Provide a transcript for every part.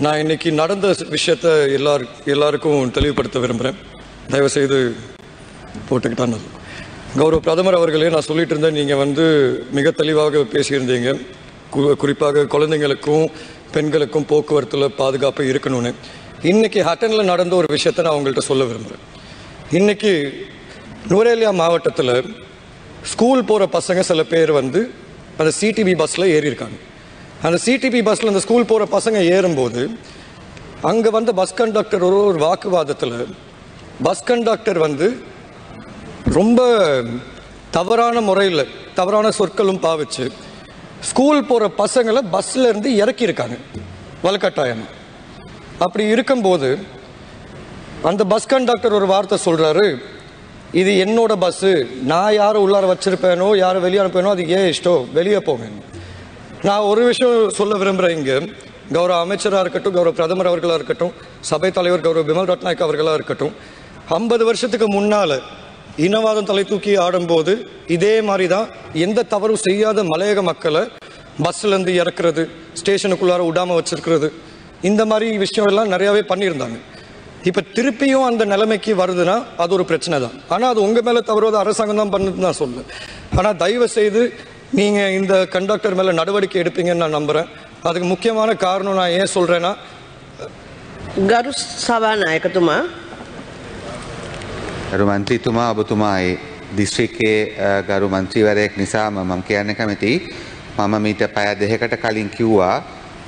நான் இன்னைக்கு நடந்த விஷயத்தை எல்லாருக்கும் தெளிவுபடுத்த விரும்புகிறேன். தயவுசெய்து போட்டுக்கிட்டான். கௌரவ பிரதமர் அவர்களே, நான் சொல்லிட்டு இருந்தேன், நீங்கள் மிக தெளிவாக பேசியிருந்தீங்க. குறிப்பாக குழந்தைங்களுக்கும் பெண்களுக்கும் போக்குவரத்தில் பாதுகாப்பு இருக்கணும்னு. இன்னைக்கு ஹட்டனில் நடந்த ஒரு விஷயத்தை நான் உங்கள்கிட்ட சொல்ல விரும்புகிறேன். இன்னைக்கு நுவரேலியா மாவட்டத்தில் ஸ்கூல் போகிற பசங்க சில பேர் அந்த சிடிபி பஸ்ஸில் ஏறியிருக்காங்க. அந்த சிடிபி பஸ்ஸில் அந்த ஸ்கூல் போகிற பசங்க ஏறும்போது அங்கே பஸ் கண்டக்டர் ஒரு வாக்குவாதத்தில் பஸ் கண்டக்டர் ரொம்ப தவறான முறையில் தவறான சொற்களும் பாவிச்சு ஸ்கூல் போகிற பசங்களை பஸ்ஸில் இருந்து இறக்கியிருக்காங்க வலுக்கட்டாயமாக. அப்படி இருக்கும்போது அந்த பஸ் கண்டக்டர் ஒரு வார்த்தை சொல்கிறாரு, இது என்னோட பஸ்ஸு, நான் யாரை உள்ளார வச்சிருப்பேனோ யாரை வெளியே அனுப்பேனோ அது ஏன் இஷ்டம், வெளியே போங்க. நான் ஒரு விஷயம் சொல்ல விரும்புகிறேன். இங்கே கௌரவ அமைச்சராக இருக்கட்டும், கௌரவ பிரதமர் அவர்களாக இருக்கட்டும், சபை தலைவர் கௌரவ பிமல் ரட்நாயக் அவர்களாக இருக்கட்டும், 50 வருஷத்துக்கு முன்னால் இனவாதம் தலை தூக்கி ஆடும்போது இதே மாதிரி தான் எந்த தவறும் செய்யாத மலையக மக்களை பஸ்ஸிலேருந்து இறக்குறது, ஸ்டேஷனுக்குள்ளார விடாமல் வச்சிருக்கிறது, இந்த மாதிரி விஷயம் எல்லாம் நிறையாவே பண்ணியிருந்தாங்க. இப்போ திருப்பியும் அந்த நிலைமைக்கு வருதுன்னா அது ஒரு பிரச்சனை தான். ஆனால் அது உங்கள் மேலே தவறுவது அரசாங்கம் தான் பண்ணுதுன்னு நான் சொல்லுவேன். ஆனால் தயவு செய்து நீங்கள் இந்த கண்டக்டர் மேலே நடவடிக்கை எடுப்பீங்கன்னு நான் நம்புகிறேன். அதுக்கு முக்கியமான காரணம் நான் ஏன் சொல்கிறேன்னா, ගරු සභානායකතුමා ගරු මන්ත්‍රීතුමා ඔබතුමායි දිස්ත්‍රික්කයේ ගරු මන්ත්‍රීවරයෙක් නිසාම මම කියන්න කැමතියි. මම මීට පැය දෙකකට කලින් කිව්වා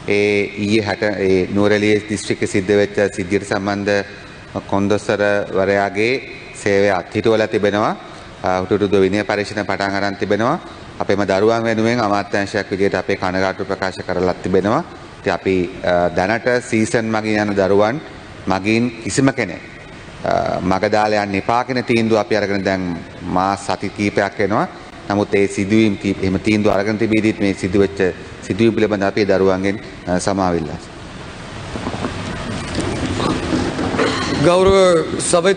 ඊයේ නුවරඑළිය දිස්ත්‍රික්කයේ සිද්ධ වෙච්ච සිද්ධියට සම්බන්ධ කොන්දොස්තරවරයාගේ සේවය අත්හිටුවලා තිබෙනවා. උටුඩු විනය පරීක්ෂණ පටන් අරන් තිබෙනවා. අපේම දරුවන් වෙනුවෙන් අමාත්‍යාංශයක් විදිහට අපේ කනගාටු ප්‍රකාශ කරලා තිබෙනවා. ඉතින් අපි දැනට සීසන් මගින් යන දරුවන් මගින් කිසිම කෙනෙක් මග දාලා යන්න එපා කියන තීන්දුව අපි අරගෙන දැන් මාස සති කීපයක් වෙනවා. නමුත් ඒ සිදුවීම් එහෙම තීන්දුව අරගෙන තිබීදීත් මේ සිදුවෙච්ච සිදුවීම් පිළිබඳ අපේ දරුවන්ගෙන් සමාවිල්ලා. கௌரவ சபை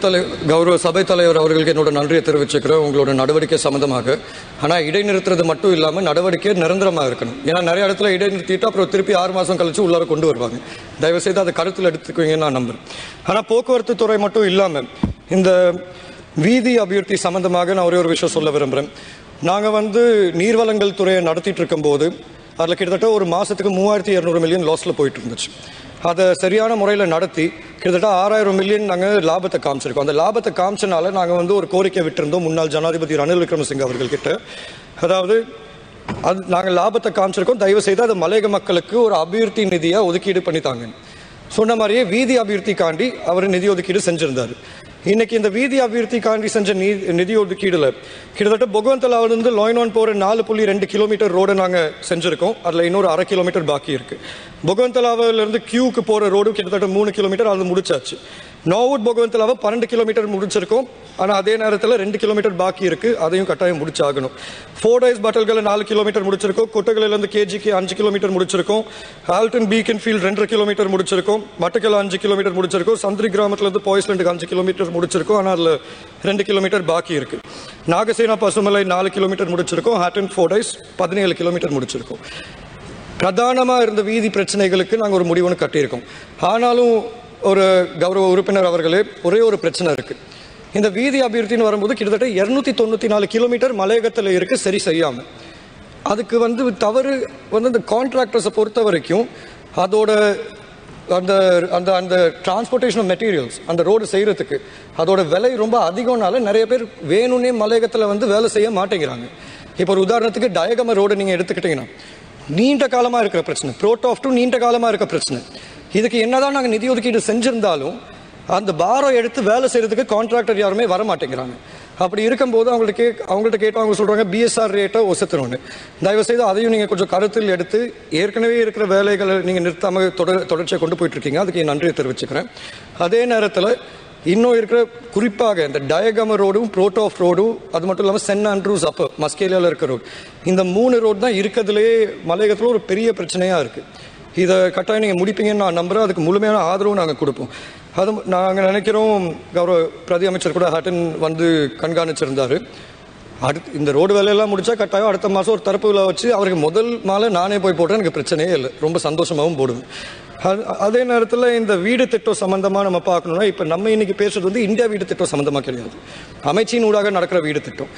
தலைவர் அவர்களுக்கு என்னோட நன்றியை தெரிவிச்சுக்கிறேன் உங்களோட நடவடிக்கை சம்மந்தமாக. ஆனால் இடைநிறுத்துறது மட்டும் இல்லாமல் நடவடிக்கை நிரந்தரமாக இருக்கணும். ஏன்னா நிறைய இடத்துல இடைநிறுத்திட்டு அப்புறம் திருப்பி 6 மாதம் கழிச்சு உள்ளார கொண்டு வருவாங்க. தயவுசெய்து அதை கருத்தில் எடுத்துக்குவீங்கன்னு நான் நம்புறேன். ஆனால் போக்குவரத்து துறை மட்டும் இல்லாமல் இந்த வீதி அபிவிருத்தி சம்மந்தமாக நான் ஒரே ஒரு விஷயம் சொல்ல விரும்புகிறேன். நாங்கள் நீர்வளங்கள் துறையை நடத்திட்டு இருக்கும்போது அதில் கிட்டத்தட்ட ஒரு மாதத்துக்கு 3200 மில்லியன் லாஸில் போயிட்டு இருந்துச்சு. அதை சரியான முறையில் நடத்தி கிட்டத்தட்ட 6000 மில்லியன் நாங்கள் லாபத்தை காமிச்சிருக்கோம். அந்த லாபத்தை காமிச்சனால நாங்கள் ஒரு கோரிக்கை விட்டிருந்தோம் முன்னாள் ஜனாதிபதி ரணில் விக்ரமசிங்கே அவர்கள்கிட்ட. அதாவது நாங்கள் லாபத்தை காமிச்சிருக்கோம், தயவு செய்து அது மலையக மக்களுக்கு ஒரு அபிவிருத்தி நிதியாக ஒதுக்கீடு பண்ணித்தாங்க. சொன்ன மாதிரியே வீதி அபிவிருத்திக்காண்டி அவர் நிதி ஒதுக்கீடு செஞ்சிருந்தார். இன்னைக்கு இந்த வீதி அபிவிருத்திக்காண்டி செஞ்ச நிதி ஒதுக்கீடுல கிட்டத்தட்ட பொகவந்தலாவிலிருந்து லோய்னான் போகிற 4.2 கிலோமீட்டர் ரோடு நாங்கள் செஞ்சுருக்கோம். அதில் இன்னொரு 1/2 கிலோமீட்டர் பாக்கி இருக்கு. பொகவந்தலாவிலிருந்து கியூக்கு போகிற ரோடு கிட்டத்தட்ட 3 கிலோமீட்டர் அது முடிச்சாச்சு. நோவுட் பொகவந்தலாவை 12 கிலோமீட்டர் முடிச்சிருக்கோம். ஆனால் அதே நேரத்தில் 2 கிலோமீட்டர் பாக்கி இருக்கு, அதையும் கட்டாயம் முடிச்சாகணும். 4 டேஸ் பட்டல்களை 4 கிலோமீட்டர் முடிச்சிருக்கோம். கொட்டகலிலிருந்து கேஜிக்கு 5 கிலோமீட்டர் முடிச்சிருக்கோம். ஆல்டன் பீக்கன் ஃபீல்ட் 2.5 கிலோமீட்டர் முடிச்சிருக்கோம். மட்டக்கல் 5 கிலோமீட்டர் முடிச்சிருக்கோம். சந்திரி கிராமத்திலிருந்து பாய்ஸ்லேண்டுக்கு 5 கிலோமீட்டர் முடிச்சிருக்கோம். ஆனால் அதில் 2 கிலோமீட்டர் பாக்கி இருக்கு. நாகசேனா பசுமலை 4 கிலோமீட்டர் முடிச்சிருக்கோம். ஹாட்டன் 4 டேஸ் 17 கிலோமீட்டர் முடிச்சிருக்கோம். பிரதானமாக இருந்த வீதி பிரச்சனைகளுக்கு நாங்கள் ஒரு முடிவுன்னு கட்டியிருக்கோம். ஆனாலும் ஒரு கௌரவ உறுப்பினர் அவர்களே, ஒரே ஒரு பிரச்சனை இருக்கு. இந்த வீதி அபிவிருத்தின்னு வரும்போது கிட்டத்தட்ட 294 கிலோமீட்டர் மலையகத்தில் இருக்கு சரி செய்யாமல். அதுக்கு தவறு இந்த கான்ட்ராக்டர்ஸை பொறுத்த வரைக்கும் அதோட அந்த அந்த அந்த டிரான்ஸ்போர்ட்டேஷன் ஆஃப் மெட்டீரியல்ஸ் அந்த ரோடு செய்கிறதுக்கு அதோட விலை ரொம்ப அதிகம்னால நிறைய பேர் வேணும்னே மலையகத்தில் வேலை செய்ய மாட்டேங்கிறாங்க. இப்போ ஒரு உதாரணத்துக்கு டயகம ரோடு நீங்கள் எடுத்துக்கிட்டிங்கன்னா நீண்ட காலமாக இருக்கிற பிரச்சனை, புரோட்டோஃப் 2 நீண்ட காலமாக இருக்கிற பிரச்சனை. இதுக்கு என்னதான் நாங்கள் நிதி ஒதுக்கீடு செஞ்சிருந்தாலும் அந்த பாரம் எடுத்து வேலை செய்யறதுக்கு கான்ட்ராக்டர் யாருமே வர மாட்டேங்கிறாங்க. அப்படி இருக்கும்போது அவங்கள்ட்ட கேட்டு அவங்க சொல்றாங்க பிஎஸ்ஆர் ரேட்டை ஒசத்தணும்னு. தயவுசெய்து அதையும் நீங்கள் கொஞ்சம் கருத்தில் எடுத்து ஏற்கனவே இருக்கிற வேலைகளை நீங்கள் நிறுத்தாமல் தொடர்ச்சியை கொண்டு போயிட்டு இருக்கீங்க. அதுக்கு என் நன்றியை தெரிவிச்சுக்கிறேன். அதே நேரத்தில் இன்னும் இருக்கிற குறிப்பாக இந்த டயகம ரோடும் புரோட்டோஃப் ரோடும் அது மட்டும் இல்லாமல் சென்ட் ஆண்ட்ரூஸ் அப்போ மஸ்கேலியாவில் இருக்கிற ரோடு, இந்த 3 ரோடு தான் இருக்கிறதுலே மலையகத்தில் ஒரு பெரிய பிரச்சனையாக இருக்குது. இதை கட்டாயம் நீங்கள் முடிப்பீங்கன்னு நான் நம்புகிறேன். அதுக்கு முழுமையான ஆதரவும் நாங்கள் கொடுப்போம். அது நாங்கள் நினைக்கிறோம். கௌரவ பிரதி அமைச்சர் கூட ஹட்டன் கண்காணிச்சிருந்தார். இந்த ரோடு வேலையெல்லாம் முடிச்சா கட்டாயம் அடுத்த மாதம் ஒரு தரப்பு விழா வச்சு அவருக்கு முதல் மாலை நானே போய் போட்டேன். எனக்கு பிரச்சனையே இல்லை, ரொம்ப சந்தோஷமாகவும் போடுவேன். அதே நேரத்தில் இந்த வீடு திட்டம் சம்மந்தமாக நம்ம பார்க்கணும்னா இப்போ நம்ம இன்னைக்கு பேசுறது வந்து இந்தியா வீடு திட்டம் சம்மந்தமாக கிடையாது, அமைச்சின் ஊடாக நடக்கிற வீடு திட்டம்.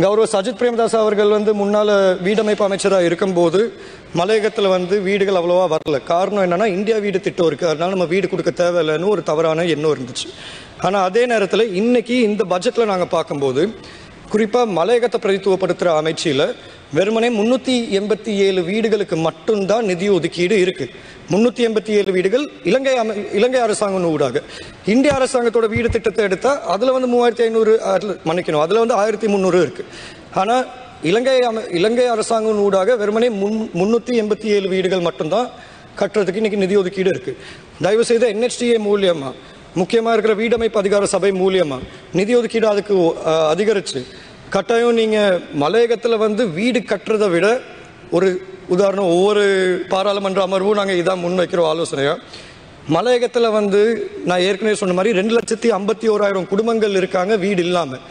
கௌரவ சஜித் பிரேமதாஸ் அவர்கள் வந்து முன்னால் வீடமைப்பு அமைச்சராக இருக்கும்போது மலையகத்தில் வந்து வீடுகள் அவ்வளோவா வரல. காரணம் என்னன்னா இந்தியா வீடு திட்டம் இருக்குது, அதனால நம்ம வீடு கொடுக்க தேவையில்லைன்னு ஒரு தவறான எண்ணம் இருந்துச்சு. ஆனால் அதே நேரத்தில் இன்னைக்கு இந்த பட்ஜெட்டில் நாங்கள் பார்க்கும்போது குறிப்பாக மலையகத்தை பிரதித்துவப்படுத்துகிற அமைச்சியில் வெறுமனே 387 வீடுகளுக்கு மட்டும்தான் நிதி ஒதுக்கீடு இருக்கு. 387 வீடுகள் இலங்கை அரசாங்கம் ஊடாக. இந்திய அரசாங்கத்தோட வீடு திட்டத்தை எடுத்தா அதுல வந்து 3500 மன்னிக்கணும், அதுல வந்து 1300 இருக்கு. ஆனா இலங்கை அரசாங்கம் ஊடாக வெறுமனே 387 வீடுகள் மட்டும்தான் கட்டுறதுக்கு இன்னைக்கு நிதி ஒதுக்கீடு இருக்கு. தயவு செய்த NHTA மூலியமா, முக்கியமா இருக்கிற வீடமைப்பு அதிகார சபை மூலியமா நிதி ஒதுக்கீடு அதுக்கு அதிகரிச்சு கட்டாயம் நீங்க மலையகத்துல வந்து வீடு கட்டுறதை விட ஒரு உதாரணம், ஒவ்வொரு பாராளுமன்ற அமர்வும் நாங்கள் இதான் முன்வைக்கிற ஆலோசனையா. மலையகத்தில் வந்து நான் ஏற்கனவே சொன்ன மாதிரி 2,51,000 குடும்பங்கள் இருக்காங்க வீடு இல்லாமல்.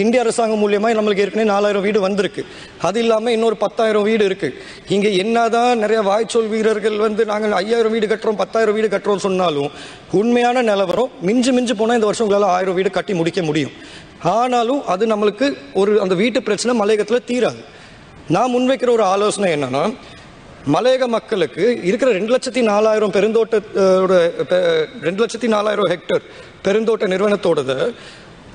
இந்திய அரசாங்கம் மூலியமாக நம்மளுக்கு ஏற்கனவே 4,000 வீடு வந்திருக்கு. அது இல்லாமல் இன்னொரு 10,000 வீடு இருக்கு. இங்கே என்னதான் நிறைய வாய்ச்சொல் வீரர்கள் வந்து நாங்கள் 5,000 வீடு கட்டுறோம் 10,000 வீடு கட்டுறோம் சொன்னாலும் உண்மையான நிலவரம் மிஞ்சு போனால் இந்த வருஷம் உங்களால் 1000 வீடு கட்டி முடிக்க முடியும். ஆனாலும் அது நம்மளுக்கு அந்த வீட்டு பிரச்சனை மலையகத்தில் தீராது. நான் முன்வைக்கிற ஒரு ஆலோசனை என்னன்னா, மலையக மக்களுக்கு இருக்கிற 2,04,000 பெருந்தோட்டத்தோட 2,04,000 ஹெக்டேர் பெருந்தோட்ட நிறுவனத்தோடத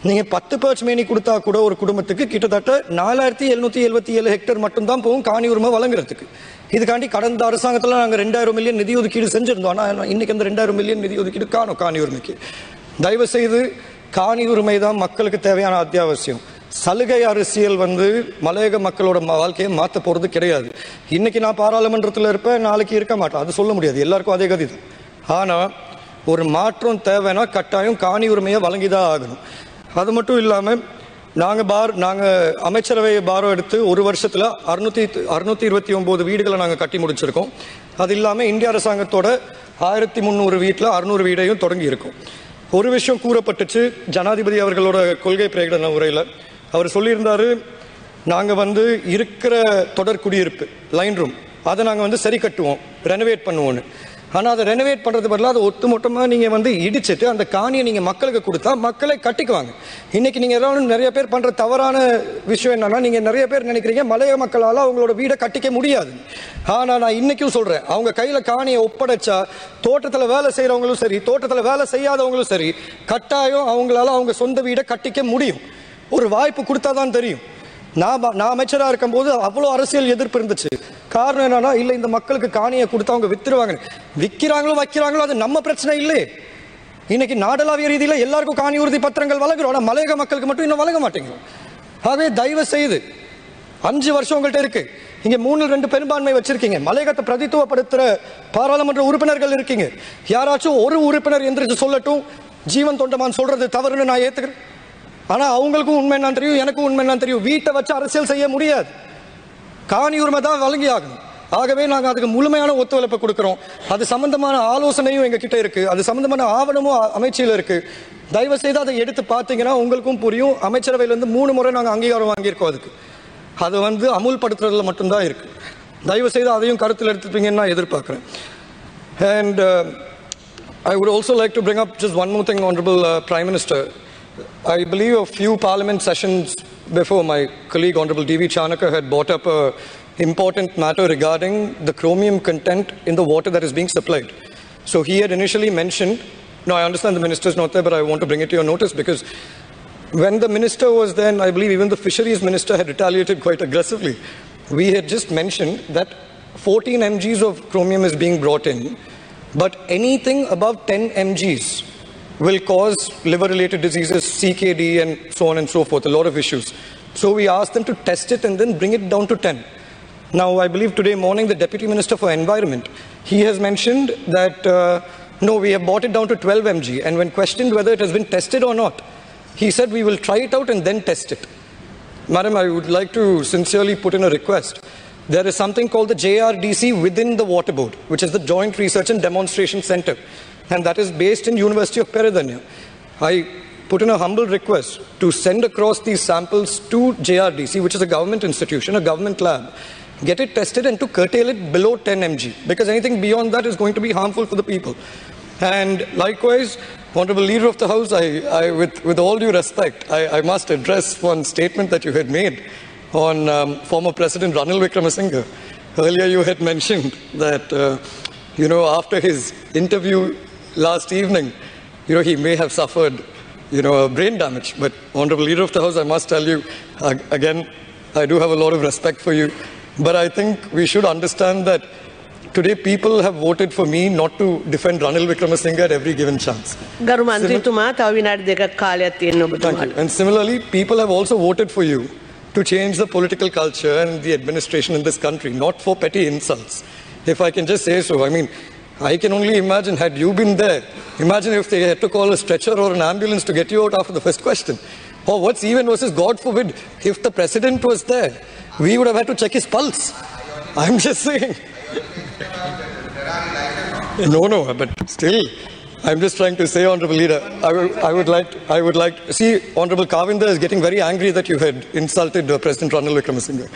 நீங்க 10 மேனி கொடுத்தா கூட ஒரு குடும்பத்துக்கு கிட்டத்தட்ட 4,777 ஹெக்டேர் மட்டும்தான் போகும் காணி உரிமை வழங்குறதுக்கு. இதுக்காண்டி கடந்த அரசாங்கத்தில் நாங்கள் 2,000 மில்லியன் நிதி ஒதுக்கீடு செஞ்சிருந்தோம். ஆனால் இன்னைக்கு அந்த 2,000 மில்லியன் நிதி ஒதுக்கீடு காணும் காணி உரிமைக்கு. தயவு செய்து காணி உரிமை தான் மக்களுக்கு தேவையான அத்தியாவசியம். சலுகை அரசியல் வந்து மலையக மக்களோட வாழ்க்கையை மாற்ற போறது கிடையாது. இன்னைக்கு நான் பாராளுமன்றத்தில் இருப்பேன், நாளைக்கு இருக்க மாட்டேன், அது சொல்ல முடியாது, எல்லாருக்கும் அதே கதி தான். ஆனா ஒரு மாற்றம் தேவைன்னா கட்டாயம் காணி உரிமையை வழங்கிதான் ஆகணும். அது மட்டும் இல்லாம நாங்க அமைச்சரவை பாரம் எடுத்து ஒரு வருஷத்துல 629 வீடுகளை நாங்க கட்டி முடிச்சிருக்கோம். அது இல்லாம இந்திய அரசாங்கத்தோட 1300 வீட்டுல 600 வீடையும் தொடங்கி இருக்கும். ஒரு விஷயம் கூறப்பட்டுச்சு ஜனாதிபதி அவர்களோட கொள்கை பிரகடன உரையில. அவர் சொல்லியிருந்தாரு, நாங்கள் வந்து இருக்கிற தொடர் குடியிருப்பு லைன் ரூம் அதை நாங்கள் வந்து சரி கட்டுவோம், ரெனோவேட் பண்ணுவோன்னு. ஆனால் அதை ரெனோவேட் பண்ணுறது பதிலாக அதை ஒட்டுமொத்தமாக நீங்கள் வந்து இடிச்சிட்டு அந்த காணியை நீங்கள் மக்களுக்கு கொடுத்தா மக்களை கட்டிக்குவாங்க. இன்னைக்கு நீங்கள் எல்லாம் நிறைய பேர் பண்ணுற தவறான விஷயம் என்னன்னா, நீங்கள் நிறைய பேர் நினைக்கிறீங்க மலைய மக்களால் அவங்களோட வீடை கட்டிக்க முடியாது. ஆனால் நான் இன்னைக்கும் சொல்கிறேன், அவங்க கையில் காணியை ஒப்படைச்சா தோட்டத்தில் வேலை செய்கிறவங்களும் சரி தோட்டத்தில் வேலை செய்யாதவங்களும் சரி கட்டாயம் அவங்களால அவங்க சொந்த வீடை கட்டிக்க முடியும். ஒரு வாய்ப்பு கொடுத்தாதான் தெரியும். நான் அமைச்சராக இருக்கும்போது அவ்வளோ அரசியல் எதிர்ப்பு இருந்துச்சு. காரணம் என்னன்னா, இல்லை இந்த மக்களுக்கு காணியை கொடுத்து அவங்க வித்துருவாங்க. விற்கிறாங்களோ வைக்கிறாங்களோ அது நம்ம பிரச்சனை இல்லை. இன்னைக்கு நாடளாவிய ரீதியில் எல்லாருக்கும் காணி உறுதி பத்திரங்கள் வழங்குறோம், ஆனால் மலையக மக்களுக்கு மட்டும் இன்னும் வழங்க மாட்டேங்கிறோம். ஆகவே தயவு செய்து 5 வருஷம் உங்கள்கிட்ட இருக்கு, இங்க 3-2 பெரும்பான்மை வச்சிருக்கீங்க, மலையகத்தை பிரதித்துவப்படுத்துற பாராளுமன்ற உறுப்பினர்கள் இருக்கீங்க. யாராச்சும் ஒரு உறுப்பினர் எந்திரிச்சு சொல்லட்டும், ஜீவன் தொண்டமான் சொல்றது தவறுன்னு நான் ஏத்துக்கிறேன். ஆனா அவங்களுக்கும் உண்மை என்ன தெரியும், எனக்கும் உண்மை என்ன தெரியும். வீட்டை வச்சு அரசியல் செய்ய முடியாது, காணி உரிமை தான் வழங்கி ஆகணும். ஆகவே நாங்கள் அதுக்கு முழுமையான ஒத்துழைப்பு கொடுக்கிறோம். அது சம்பந்தமான ஆலோசனையும் எங்க கிட்ட இருக்கு, அது சம்பந்தமான ஆவணமும் அமைச்சியில் இருக்கு. தயவு செய்து அதை எடுத்து பார்த்தீங்கன்னா உங்களுக்கும் புரியும். அமைச்சரவையிலிருந்து 3 முறை நாங்கள் அங்கீகாரம் வாங்கியிருக்கோம். அதுக்கு அது வந்து அமுல்படுத்துறதுல மட்டும்தான் இருக்கு. தயவு செய்து அதையும் கருத்தில் எடுத்துப்பீங்கன்னு நான் எதிர்பார்க்கிறேன். And I would also like to bring up just one more thing, Honorable Prime Minister. I believe a few parliament sessions before, my colleague Honorable D.V. Chanaka had brought up an important matter regarding the chromium content in the water that is being supplied. So he had initially mentioned, now I understand the minister is not there, but I want to bring it to your notice because when the minister was there, I believe even the fisheries minister had retaliated quite aggressively. We had just mentioned that 14 mgs of chromium is being brought in, but anything above 10 mgs will cause liver-related diseases, CKD, and so on and so forth, a lot of issues. So we asked them to test it and then bring it down to 10. Now, I believe today morning, the Deputy Minister for Environment, he has mentioned that, no, we have brought it down to 12 mg. And when questioned whether it has been tested or not, he said we will try it out and then test it. Madam, I would like to sincerely put in a request. There is something called the JRDC within the Water Board, which is the Joint Research and Demonstration Center. And that is based in University of Peradeniya. I put in a humble request to send across these samples to JRDC, which is a government institution, a government lab, get it tested and to curtail it below 10 mg, because anything beyond that is going to be harmful for the people. And likewise, Honorable Leader of the House, with all due respect, I must address one statement that you had made on former President Ranil Wickremesinghe. Earlier you had mentioned that, after his interview last evening, he may have suffered, brain damage. But Honorable Leader of the House, I must tell you, again, I do have a lot of respect for you. But I think we should understand that today people have voted for me not to defend Ranil Wickremesinghe at every given chance. ගරු මන්ත්‍රීතුමා තව විනාඩි දෙකක් කාලයක් තියෙනවා ඔබතුමාට. Thank you. And similarly, people have also voted for you to change the political culture and the administration in this country, not for petty insults. If I can just say so, I can only imagine, had you been there, imagine if they had to call a stretcher or an ambulance to get you out after the first question. Or what's even worse is, God forbid, if the president was there, we would have had to check his pulse. I'm just saying. No, but still, I'm just trying to say, Honorable Leader, I would like to see, Honorable Kavinda is getting very angry that you had insulted President Ranil Wickremesinghe.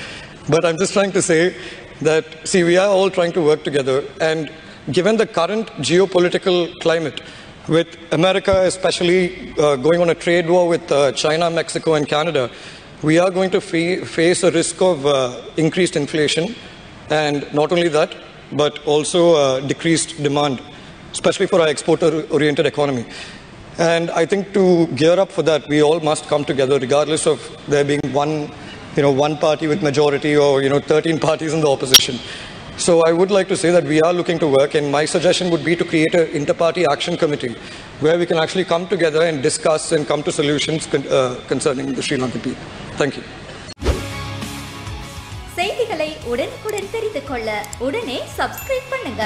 But I'm just trying to say that, see, we are all trying to work together, and given the current geopolitical climate, with America especially going on a trade war with China, Mexico, and Canada, we are going to face a risk of increased inflation, and not only that, but also decreased demand, especially for our exporter-oriented economy. And I think to gear up for that, we all must come together, regardless of there being one party with majority or 13 parties in the opposition. So I would like to say that we are looking to work, and my suggestion would be to create an inter-party action committee where we can actually come together and discuss and come to solutions concerning the Sri Lankan people. Thank you. செய்திகளை உடனுக்குடன் தெரிந்து கொள்ள உடனே subscribe பண்ணுங்க.